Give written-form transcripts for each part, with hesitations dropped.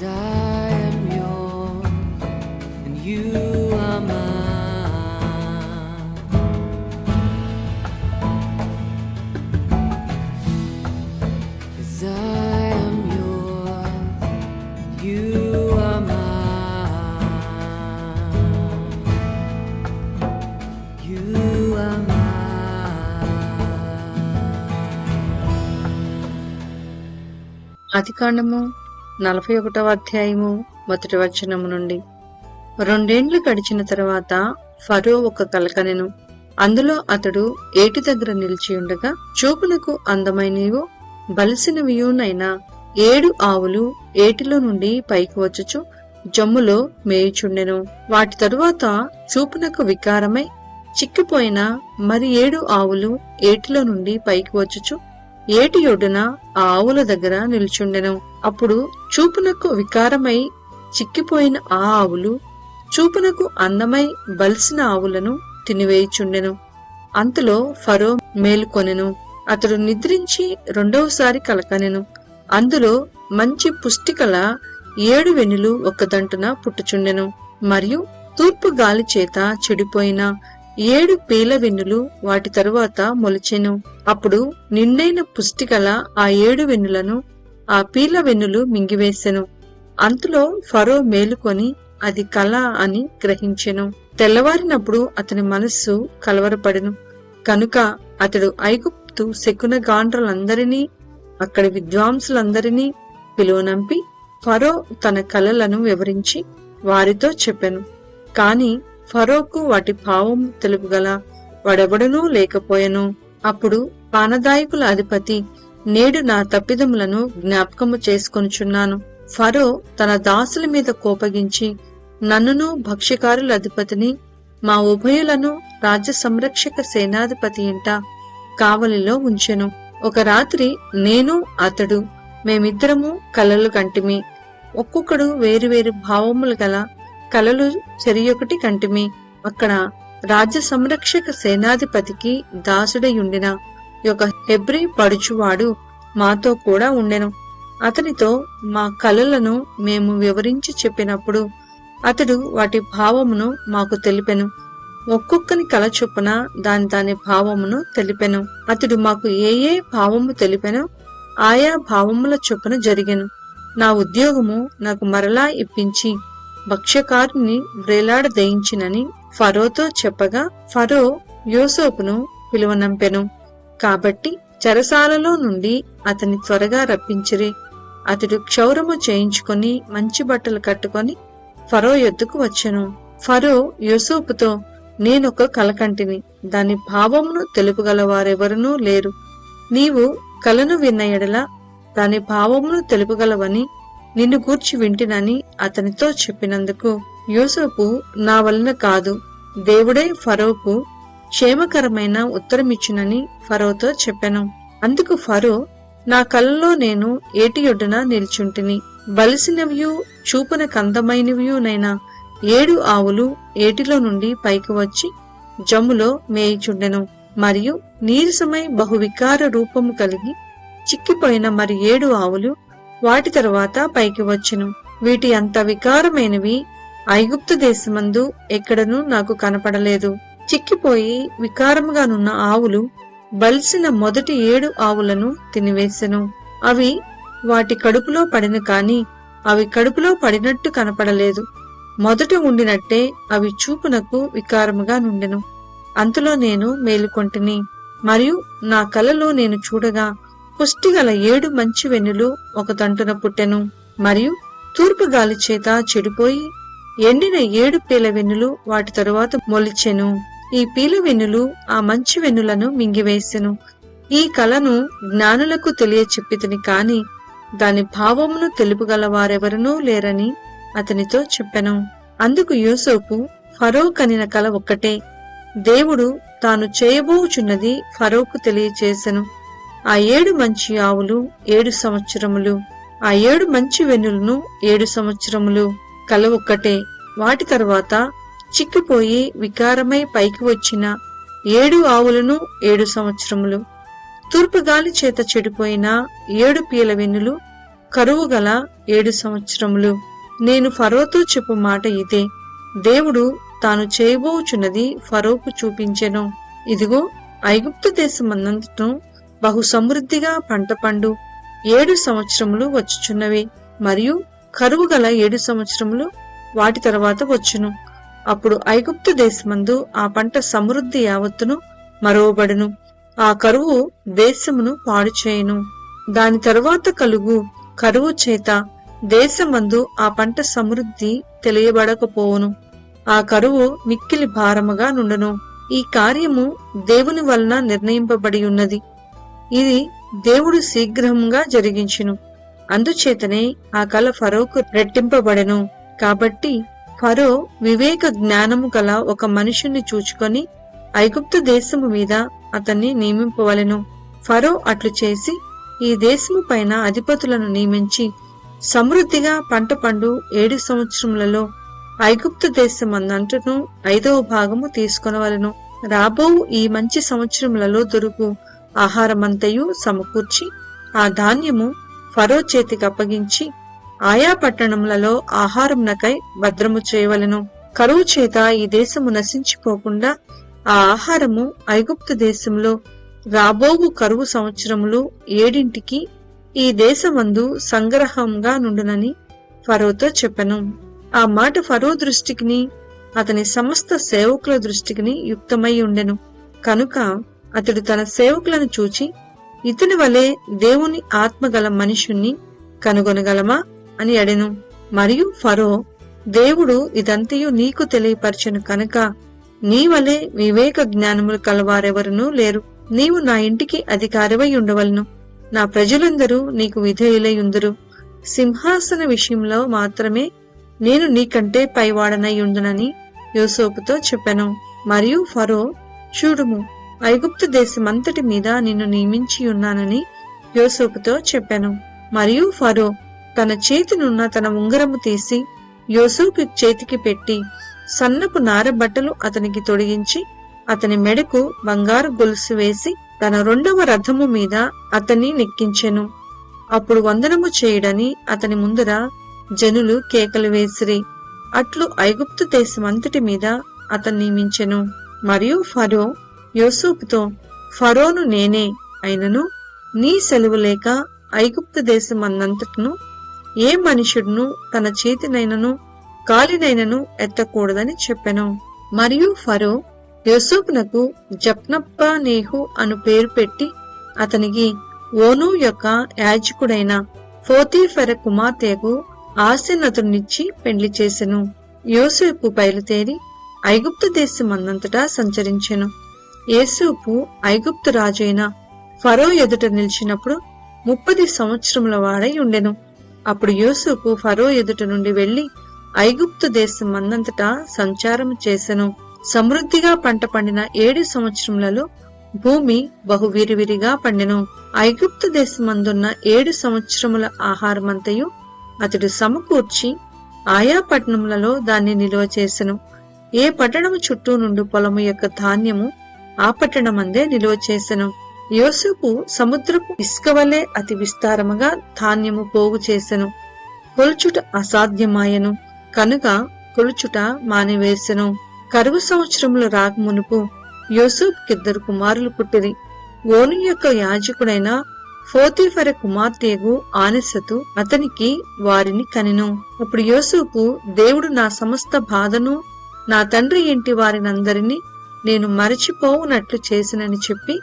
'Cause I am yours and you are mine. 'Cause I am yours, you are mine. You are mine. ఆదికాండము 41వ అధ్యాయము 1వ వచనము నుండి. 2 ఏండ్లు గడిచిన తరువాత ఫరో ఒక కల కనెను. అందులో అతడు ఏటి దగ్గర నిలిచి ఉండగా చూపునకు అందమైనవియు బలిసినవియునైన 7 ఆవులు ఏటిలో నుండి పైకి వచ్చుచు జమ్ములో మేయుచుండెను. వాటి తరువాత చూపునకు వికారమై చిక్కిపోయిన మరి 7 ఆవులు ఏటిలో నుండి పైకి వచ్చుచు ఏటి ఒడ్డున ఆ ఆవుల దగ్గర నిల్చుండెను. అప్పుడు చూపునకు వికారమై చిక్కిపోయిన ఆ ఆవులు చూపునకు అందమై బలిసిన ఆవులను తినివేయుచుండెను. అంతలో ఫరో మేలుకొనెను. అతడు నిద్రించి రెండవసారి కలకనెను. అందులో మంచి పుష్టికల 7 వెన్నులు ఒక్కదంటున పుట్టుచుండెను. మరియు తూర్పు గాలి చేత చెడిపోయిన 7 పీల వెన్నులు వాటి తరువాత మొలిచెను. అప్పుడు నిండైన పుష్టిగల ఆ 7 వెన్నులను ఆ పీల వెన్నులు మింగివేసెను. అంతలో ఫరో మేలుకొని అది కల అని గ్రహించెను. తెల్లవారినప్పుడు అతని మనస్సు కలవరపడెను. కనుక అతడు ఐగుప్తు శకునగాండ్రులందరినీ అక్కడి విద్వాంసులందరినీ పిలువనంపి ఫరో తన కలలను వివరించి వారితో చెప్పెను. కాని ఫరోకు వాటి భావం తెలుపుగల వాడెవడనూ లేకపోయెను. అప్పుడు పానదాయకుల అధిపతి, నేడు నా తప్పిదములను జ్ఞాపకము చేసుకొనుచున్నాను. ఫరో తన దాసుల మీద కోపగించి నన్నును భక్ష్యకారుల అధిపతిని మా ఉభయులను రాజ్య సంరక్షక సేనాధిపతి ఇంట కావలిలో ఉంచెను. ఒక రాత్రి నేను అతడు మేమిద్దరము కలలు కంటిమి. ఒక్కొక్కడు వేరువేరు భావములు గల కలలు చెరియొకటి కంటిమి. అక్కడ రాజ్య సంరక్షక సేనాధిపతికి దాసుడయుండిన ఒక హెబ్రీ పడుచువాడు మాతో కూడా ఉండెను. అతనితో మా కలలను మేము వివరించి చెప్పినప్పుడు అతడు వాటి భావమును మాకు తెలిపెను. ఒక్కొక్కని కల చొప్పున దాని భావమును తెలిపెను. అతడు మాకు ఏ భావము తెలిపెనో ఆయా భావముల చొప్పున జరిగెను. నా ఉద్యోగము నాకు మరలా ఇప్పించి భక్ష్యకారుని వ్రేలాడదయించినని ఫరోతో చెప్పగా ఫరో యోసేపును పిలువనంపెను. కాబట్టి చెరసాలలో నుండి అతని త్వరగా రప్పించిరి. అతడు క్షౌరము చేయించుకొని మంచి బట్టలు కట్టుకొని ఫరో యొద్దకు వచ్చెను. ఫరో యోసేపుతో, నేనొక కలకంటిని, దాని భావమును తెలుపుగలవారెవరనూ లేరు. నీవు కలను విన్న ఎడల దాని భావమును తెలుపగలవని నిన్ను గూర్చి వింటినని అతనితో చెప్పినందుకు యోసేపు, నా వలన కాదు, దేవుడే ఫరోకు క్షేమకరమైన ఉత్తరమిచ్చునని ఫరోతో చెప్పెను. అందుకు ఫరో, నా కలలో నేను ఏటి ఒడ్డున నిల్చుంటిని. బలిసినవియు చూపున కందమైనవియునైనా 7 ఆవులు ఏటిలో నుండి పైకి వచ్చి జమ్ములో మేయిచుండెను. మరియు నీరసమై బహువికార రూపము కలిగి చిక్కిపోయిన మరి 7 ఆవులు వాటి తరువాత పైకి వచ్చెను. వీటి అంత వికారమైనవి ఐగుప్తు దేశమందు ఎక్కడనూ నాకు కనపడలేదు. చిక్కిపోయి వికారముగానున్న ఆవులు బలిసిన మొదటి 7 ఆవులను తినివేసెను. అవి వాటి కడుపులో పడిన కాని అవి కడుపులో పడినట్టు కనపడలేదు. మొదట ఉండినట్టే అవి చూపునకు వికారముగా నుండెను. అంతలో నేను మేలుకొంటిని. మరియు నా కలలో నేను చూడగా పుష్టిగల 7 మంచి వెన్నులు ఒక తంటున పుట్టెను. మరియు తూర్పు గాలి చేత చెడిపోయి ఎండిన 7 పీల వెన్నులు వాటి తరువాత మొలిచెను. ఈ పీల వెన్నులు ఆ మంచి వెన్నులను మింగివేసెను. ఈ కలను జ్ఞానులకు తెలియచెప్పితిని కాని దాని భావమును తెలుపుగల వారెవరనూ లేరని అతనితో చెప్పెను. అందుకు యోసేపు, ఫరో కనిన కల ఒక్కటే, దేవుడు తాను చేయబోచున్నది ఫరోకు తెలియచేసెను. ఆ 7 మంచి ఆవులు 7 సంవత్సరములు, ఆ 7 మంచి వెన్నులను 7 సంవత్సరములు, కల ఒక్కటే. వాటి తరువాత చిక్కిపోయి వికారమై పైకి వచ్చిన 7 ఆవులను 7 సంవత్సరములు, తూర్పు గాలి చేత చెడిపోయిన 7 పీల వెన్నులు కరువు గల 7 సంవత్సరములు. నేను ఫరోతో చెప్పు మాట ఇదే. దేవుడు తాను చేయబోచున్నది ఫరోకు చూపించెను. ఇదిగో, ఐగుప్తు దేశమందంతటను బహు సమృద్ధిగా పంట పండు 7 సంవత్సరములు వచ్చుచున్నవి, మరియు కరువు గల 7 సంవత్సరములు వాటి తర్వాత వచ్చును. అప్పుడు ఐగుప్తు దేశమందు ఆ పంట సమృద్ధి యావత్తును మరువబడును. ఆ కరువు దేశమును పాడు చేయును. దాని తరువాత కలుగు కరువు చేత దేశమందు ఆ పంట సమృద్ధి తెలియబడకపోవును. ఆ కరువు మిక్కిలి భారముగా నుండును. ఈ కార్యము దేవుని వలన నిర్ణయింపబడి ఉన్నది. ఇది దేవుడు శీఘ్రంగా జరిగించును. అందుచేతనే ఆ కల ఫరోకు రెట్టింపబడెను. కాబట్టి ఫరో వివేక జ్ఞానము గల ఒక మనుషుణ్ణి చూచుకొని ఐగుప్తు దేశము మీద అతన్ని నియమింపవలెను. ఫరో అట్లు చేసి ఈ దేశము పైన అధిపతులను నియమించి సమృద్ధిగా పంట పండు 7 సంవత్సరములలో ఐగుప్తు దేశమందంటను 5వ భాగము తీసుకొనవలెను. రాబో ఈ మంచి సంవత్సరములలో దొరుకు ఆహారమంతయు సమకూర్చి ఆ ధాన్యము ఫరో చేతికి అప్పగించి ఆయా పట్టణములలో ఆహారమునకై భద్రము చేయవలెను. కరువు చేత ఈ దేశము నశించిపోకుండా ఆ ఆహారము ఐగుప్తు దేశంలో రాబోవు కరువు సంవత్సరములు 7 ఈ దేశమందు సంగ్రహంగా నుండునని ఫరోతో చెప్పెను. ఆ మాట ఫరో దృష్టికిని అతని సమస్త సేవకుల దృష్టికిని యుక్తమై ఉండెను. కనుక అతడు తన సేవకులను చూచి, ఇతని వలె దేవుని ఆత్మగల మనుషుణ్ణి కనుగొనగలమా అని అడెను. మరియు ఫరో, దేవుడు ఇదంతయు నీకు తెలియపరచెను కనుక నీ వలె వివేక జ్ఞానములు కలవారెవరునూ లేరు. నీవు నా ఇంటికి అధికారివై ఉండవలను. నా ప్రజలందరూ నీకు విధేయులై ఉందురు. సింహాసన విషయంలో మాత్రమే నేను నీకంటే పైవాడనై ఉండునని యోసేపుతో చెప్పెను. మరియు ఫరో, చూడుము, ఐగుప్తు దేశమంతటి మీద నిన్ను నియమించి ఉన్నానని యోసేపుతో చెప్పెను. మరియు ఫరో తన చేతినున్న తన ఉంగరము తీసి యోసేపు చేతికి పెట్టి సన్నపు నార బట్టలు అతనికి తొడిగించి అతని మెడకు బంగారు గొలుసు వేసి తన 2వ రథము మీద అతన్ని నెక్కించెను. అప్పుడు వందనము చేయడని అతని ముందర జనులు కేకలు వేసిరి. అట్లు ఐగుప్తు దేశమంతటి మీద అతన్ని నియమించెను. మరియు ఫరో యోసేపుతో, ఫరోను నేనే అయినను నీ సెలవు లేక ఐగుప్తు దేశమందంతటను ఏ మనుషుడును తన చేతినైనను కాలినైనను ఎత్తకూడదని చెప్పెను. మరియు ఫరో యోసేపునకు జప్నప్పనేహు అను పేరు పెట్టి అతనికి ఓను యొక్క యాజకుడైన పోతీఫెర కుమార్తెకు ఆశీర్వతునిచ్చి పెండ్లి చేసెను. యోసేపు బయలుదేరి ఐగుప్తు దేశమందంతటా సంచరించెను. యోసేపు ఐగుప్తు రాజైన ఫరో ఎదుట నిలిచినప్పుడు 30 సంవత్సరముల వాడై ఉండెను. అప్పుడు యోసేపు ఫరో ఎదుట నుండి వెళ్లి ఐగుప్తు దేశమందంతటా సంచారము చేసెను. సమృద్ధిగా పంట పండిన 7 సంవత్సరములలో భూమి బహు విరివిరిగా పండెను. ఐగుప్తు దేశమందున్న 7 సంవత్సరముల ఆహారమంతయు అతడు సమకూర్చి ఆయా పట్టణములలో దాన్ని నిలువ చేసెను. ఏ పట్టణము చుట్టూ నుండి పొలము యొక్క ధాన్యము ఆ పట్టణమందే నిలువ చేసెను. యోసేపు సముద్రపు ఇసుక వలె అతి విస్తారముగా ధాన్యము పోగు చేసెను. కొలుచుట అసాధ్యమాయెను కనుక కొలుచుట మానివేసెను. కరువు సంవత్సరములు రాకమునుపు యోసేపుకిద్దరు కుమారులు పుట్టిరి. ఓను యొక్క యాజకుడైన పోతీఫెర కుమార్తెగు ఆనెసతు అతనికి వారిని కనెను. అప్పుడు యోసేపు, దేవుడు నా సమస్త బాధను నా తండ్రి ఇంటి వారినందరినీ నేను మరచిపోవునట్లు చేసినని చెప్పి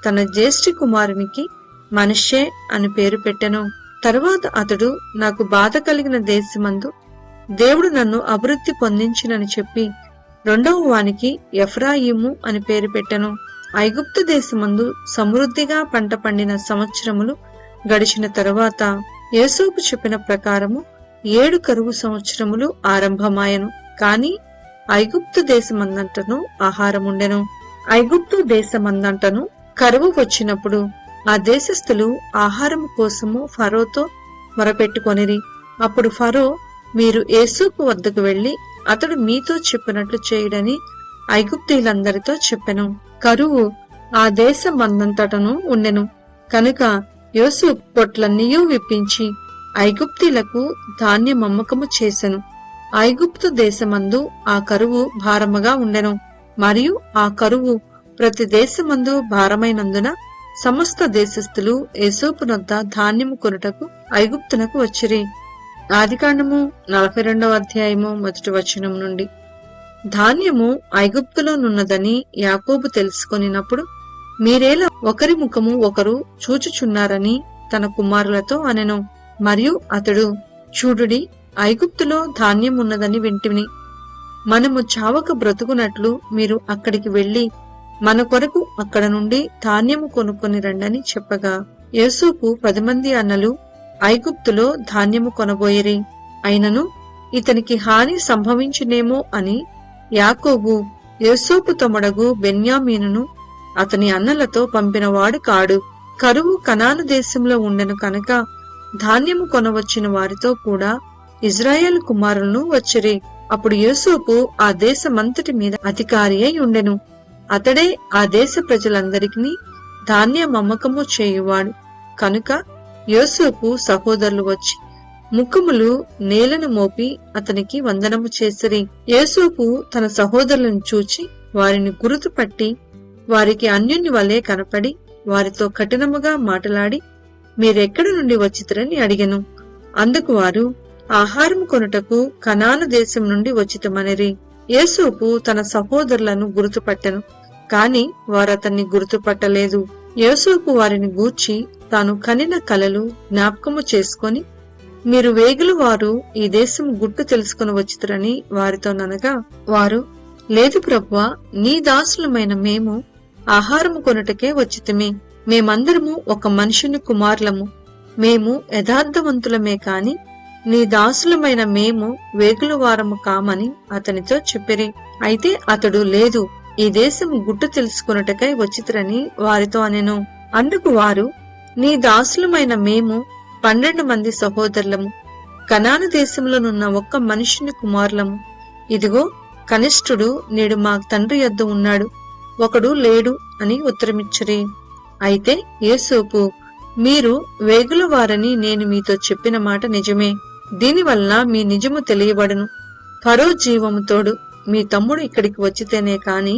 తన జ్యేష్ఠి కుమారునికి మనష్షే అని పేరు పెట్టెను. తరువాత అతడు, నాకు బాధ కలిగిన దేశమందు దేవుడు నన్ను అభివృద్ధి పొందించినని చెప్పి 2వ వానికి ఎఫ్రాయిము అని పేరు పెట్టెను. ఐగుప్తు దేశమందు సమృద్ధిగా పంట పండిన సంవత్సరములు గడిచిన తరువాత యోసేపు చెప్పిన ప్రకారము 7 కరువు సంవత్సరములు ఆరంభమాయెను. కాని ఐగుప్తు దేశమందంటను ఆహారముండెను. ఐగుప్తు దేశమందంటను కరువు వచ్చినప్పుడు ఆ దేశస్థులు ఆహారము కోసము ఫరోతో మొరపెట్టుకొనిరి. అప్పుడు ఫరో, మీరు యోసేపు వద్దకు వెళ్లి అతడు మీతో చెప్పినట్లు చేయుడని ఐగుప్తీయులందరితో చెప్పెను. కరువు ఆ దేశమందంతటను ఉండెను కనుక యోసేపు పొట్లన్నీయూ విప్పించి ఐగుప్తీలకు ధాన్యమమ్మకము చేసెను. ఐగుప్తు దేశమందు ఆ కరువు భారముగా ఉండెను. మరియు ఆ కరువు ప్రతి దేశమందు భారమైనందున సమస్త దేశస్థులు యోసేపునొద్ద ధాన్యము కొనుటకు ఐగుప్తునకు వచ్చిరి. ఆదికాండము 42వ అధ్యాయము 1వ వచనం నుండి. ధాన్యము ఐగుప్తులోనున్నదని యాకోబు తెలుసుకొనినప్పుడు, మీరేలా ఒకరి ముఖము ఒకరు చూచుచున్నారని తన కుమారులతో అనెను. మరియు అతడు, చూడుడి, ఐగుప్తులో ధాన్యం ఉన్నదని వింటిని. మనము చావక బ్రతుకునట్లు మీరు అక్కడికి వెళ్లి మన కొరకు అక్కడ నుండి ధాన్యము కొనుక్కొని రండని చెప్పగా, యోసేపు 10 మంది అన్నలు ఐగుప్తులో ధాన్యము కొనబోయిరి. అయినను ఇతనికి హాని సంభవించునేమో అని యాకోబు యోసేపు తమ్ముడగు బెన్యామీనును అతని అన్నలతో పంపినవాడు కాడు. కరువు కనాను దేశంలో ఉండెను కనుక ధాన్యము కొనవచ్చిన వారితో కూడా ఇజ్రాయేలు కుమారులను వచ్చిరి. అప్పుడు యోసేపు ఆ దేశమంతటి మీద అధికారి అయి ఉండెను. అతడే ఆ దేశ ప్రజలందరికీ ధాన్యమమ్మకము చేయువాడు. కనుక యోసేపు సహోదరులు వచ్చి ముఖములు నేలను మోపి అతనికి వందనము చేసిరి. యోసేపు తన సహోదరులను చూచి వారిని గుర్తుపట్టి వారికి అన్యుని వలె కనపడి వారితో కఠినముగా మాటలాడి, మీరెక్కడి నుండి వచ్చితరని అడిగెను. అందుకు వారు, ఆహారము కొనుటకు కనాను దేశం నుండి వచ్చితమనిరి. యోసేపు తన సహోదరులను గుర్తుపట్టెను, కాని వారతన్ని గుర్తుపట్టలేదు. యోసేపు వారిని గూర్చి తాను కనిన కలలు జ్ఞాపకము చేసుకొని, మీరు వేగులు వారు ఈ దేశం గుట్టు తెలుసుకుని వచ్చితరని వారితో ననగా, వారు, లేదు ప్రభువా, నీ దాసులమైన మేము ఆహారము కొనుటకే వచ్చితిమి. మేమందరము ఒక మనుషుని కుమారులము. మేము యథార్థవంతులమే కాని నీ దాసులమైన మేము వేగుల వారము కామని అతనితో చెప్పిరి. అయితే అతడు, లేదు, ఈ దేశం గుట్టు తెలుసుకొనుటకై వచ్చితరని వారితో అనెను. అందుకు వారు, నీ దాసులమైన మేము 12 మంది సహోదరులము. కనాను దేశంలోనున్న ఒక్క మనుషుని కుమారులము. ఇదిగో, కనిష్ఠుడు నేడు మా తండ్రి యొద్ద ఉన్నాడు, ఒకడు లేడు అని ఉత్తరమిచ్చిరి. అయితే యోసేపు, మీరు వేగుల వారని నేను మీతో చెప్పిన మాట నిజమే. దీనివలన మీ నిజము తెలియబడును. ఫరో జీవము తోడు మీ తమ్ముడు ఇక్కడికి వచ్చితేనే కాని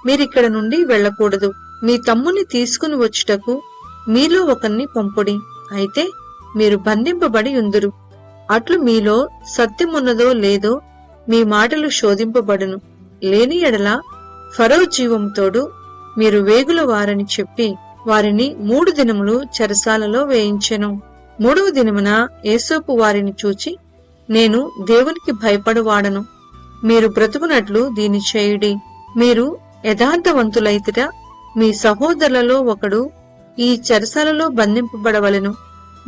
మీరిక్కడ నుండి వెళ్ళకూడదు. మీ తమ్ముని తీసుకుని వచ్చుటకు మీలో ఒకరిని పంపుడి. అయితే మీరు బంధింపబడి ఉందురు. అట్లు మీలో సత్యమున్నదో లేదో మీ మాటలు శోధింపబడును. లేని ఎడల ఫరో జీవము తోడు మీరు వేగుల వారని చెప్పి వారిని 3 దినములు చెరసాలలో వేయించెను. 3వ దినమున యోసేపు వారిని చూచి, నేను దేవునికి భయపడువాడను. మీరు బ్రతుకునట్లు దీని చేయుడి. మీరు యథార్థవంతులైతిరా, మీ సహోదరులలో ఒకడు ఈ చెరసాలలో బంధింపబడవలెను.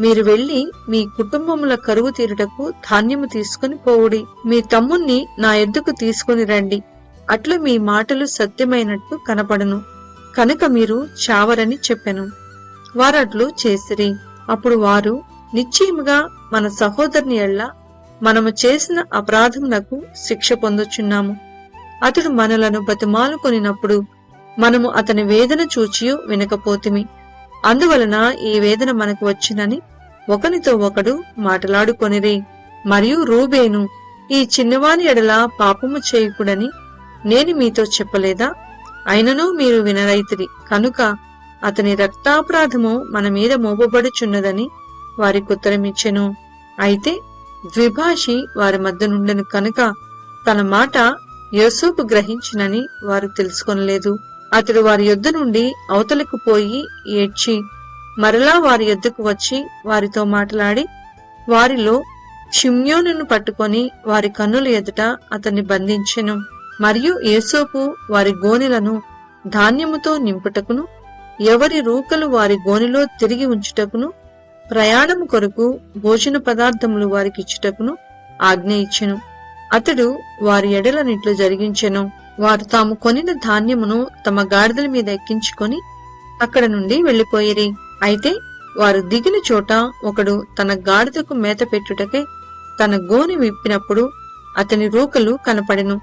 మీరు వెళ్లి మీ కుటుంబముల కరువు తీరుటకు ధాన్యము తీసుకుని పోవుడి. మీ తమ్ముణ్ణి నా యొద్దకు తీసుకుని రండి. అట్లు మీ మాటలు సత్యమైనట్టు కనపడును. కనుక మీరు చావరని చెప్పెను. వారట్లు చేసిరి. అప్పుడు వారు, నిశ్చయముగా మన సహోదరుని ఎళ్ళ మనము చేసిన అపరాధమునకు శిక్ష పొందుచున్నాము. అతడు మనలను బతిమాలుకొనినప్పుడు మనము అతని వేదన చూచియు వినకపోతిమి. అందువలన ఈ వేదన మనకు వచ్చినని ఒకనితో ఒకడు మాటలాడుకొనిరి. మరియు రూబేను, ఈ చిన్నవాని ఎడల పాపము చేయకుడని నేను మీతో చెప్పలేదా? అయినను మీరు వినరైతిరి. కనుక అతని రక్తాపరాధము మన మీద మోపబడుచున్నదని వారికి ఉత్తరమిచ్చెను. అయితే ద్విభాషి వారి మధ్య నుండెను కనుక తన మాట యోసేపు గ్రహించినని వారు తెలుసుకొనలేదు. అతడు వారి యొద్ద నుండి అవతలకు పోయి ఏడ్చి మరలా వారి యొద్దకు వచ్చి వారితో మాట్లాడి వారిలో షిమ్యోనును పట్టుకొని వారి కన్నుల ఎదుట అతన్ని బంధించెను. మరియు యోసేపు వారి గోనెలను ధాన్యముతో నింపుటకును ఎవరి రూకలు వారి గోనెలో తిరిగి ఉంచుటకును ప్రయాణము కొరకు భోజన పదార్థములు వారికిచ్చుటకును ఆజ్ఞ ఇచ్చెను. అతడు వారి ఎడలనిట్లు జరిగించెను. వారు తాము కొనిన ధాన్యమును తమ గాడిదల మీద ఎక్కించుకొని అక్కడ నుండి వెళ్లిపోయిరి. అయితే వారు దిగిన చోట ఒకడు తన గాడిదకు మేత పెట్టుటకై తన గోనె విప్పినప్పుడు అతని రూకలు కనపడెను.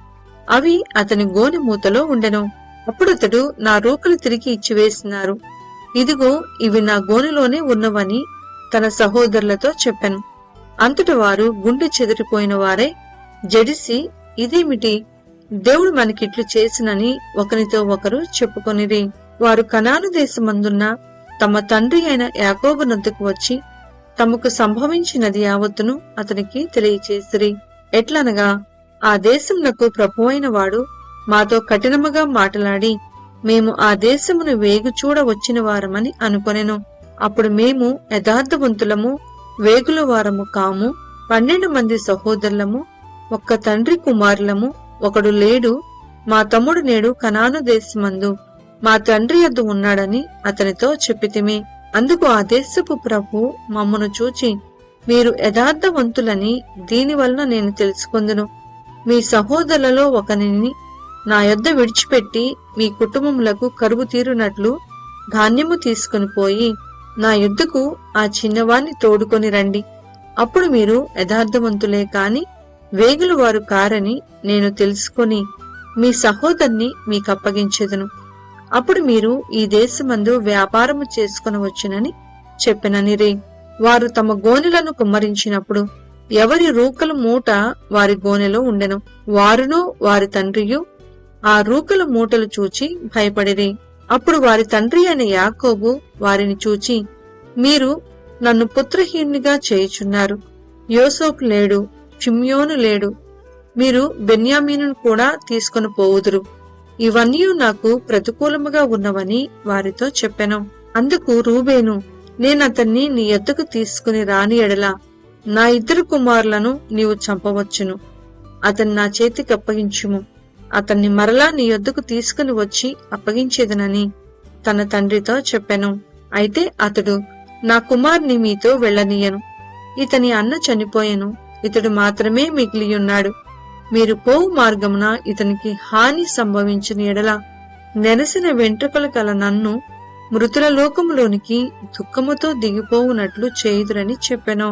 అవి అతని గోనె మూతలో ఉండెను. అప్పుడతడు, నా రూకలు తిరిగి ఇచ్చివేసినారు, ఇదిగో ఇవి నా గోనెలోనే ఉన్నవని తన సహోదరులతో చెప్పెను. అంతట వారు గుండె చెదిరిపోయిన వారై జడిసి, ఇదేమిటి, దేవుడు మనకిట్లు చేసినని ఒకనితో ఒకరు చెప్పుకొనిరి. వారు కనాను దేశమందున్న తమ తండ్రి అయిన యాకోబు నొద్దకు వచ్చి తమకు సంభవించినది యావత్తును అతనికి తెలియచేసిరి. ఎట్లనగా, ఆ దేశమునకు ప్రభువైన వాడు మాతో కఠినముగా మాటలాడి మేము ఆ దేశమును వేగు చూడ వచ్చిన వారమని అనుకొనెను. అప్పుడు మేము యథార్థవంతులము, వేగుల వారము కాము, 12 మంది సహోదరులము, ఒక్క తండ్రి కుమారులము, ఒకడు లేడు, మా తమ్ముడు నేడు కనాను దేశమందు మా తండ్రి యొద్ద ఉన్నాడని అతనితో చెప్పితిమి. అందుకు ఆ దేశపు ప్రభు మమ్మను చూచి, మీరు యథార్థవంతులని దీనివలన నేను తెలుసుకొందును. మీ సహోదరులలో ఒకనిని నా యొద్ద విడిచిపెట్టి మీ కుటుంబములకు కరువు తీరునట్లు ధాన్యము తీసుకుని పోయి నా యుద్ధకు ఆ చిన్నవాణ్ణి తోడుకొని రండి. అప్పుడు మీరు యథార్థవంతులే కాని వేగులు వారు కారని నేను తెలుసుకొని మీ సహోదరుని మీకప్పగించెదను. అప్పుడు మీరు ఈ దేశమందు వ్యాపారము చేసుకొనవచ్చునని చెప్పిననిరే. వారు తమ గోనెలను కుమ్మరించినప్పుడు ఎవరి రూకల మూట వారి గోనెలో ఉండెను. వారును వారి తండ్రియు ఆ రూకల మూటలు చూచి భయపడిరి. అప్పుడు వారి తండ్రి అయిన యాకోబు వారిని చూచి, మీరు నన్ను పుత్రహీనునిగా చేయుచున్నారు. యోసేపు లేడు, షిమ్యోను లేడు, మీరు బెన్యామీనును కూడా తీసుకొని పోవుదురు. ఇవన్నీ నాకు ప్రతికూలముగా ఉన్నవని వారితో చెప్పెను. అందుకు రూబేను, నేనతన్ని నీ యొద్దకు తీసుకుని రాని ఎడల నా 2 కుమారులను నీవు చంపవచ్చును. అతన్ని నా చేతికి అప్పగించుము. అతన్ని మరలా నీ యొద్దకు తీసుకుని వచ్చి అప్పగించేదనని తన తండ్రితో చెప్పెను. అయితే అతడు, నా కుమారుని మీతో వెళ్ళనీయను. ఇతని అన్న చనిపోయెను, ఇతడు మాత్రమే మిగిలియున్నాడు. మీరు పోవు మార్గమున ఇతనికి హాని సంభవించిన ఎడల నెరసిన వెంట్రుకలు కల నన్ను మృతుల లోకములోనికి దుఃఖముతో దిగిపోవునట్లు చేయుదురని చెప్పెను.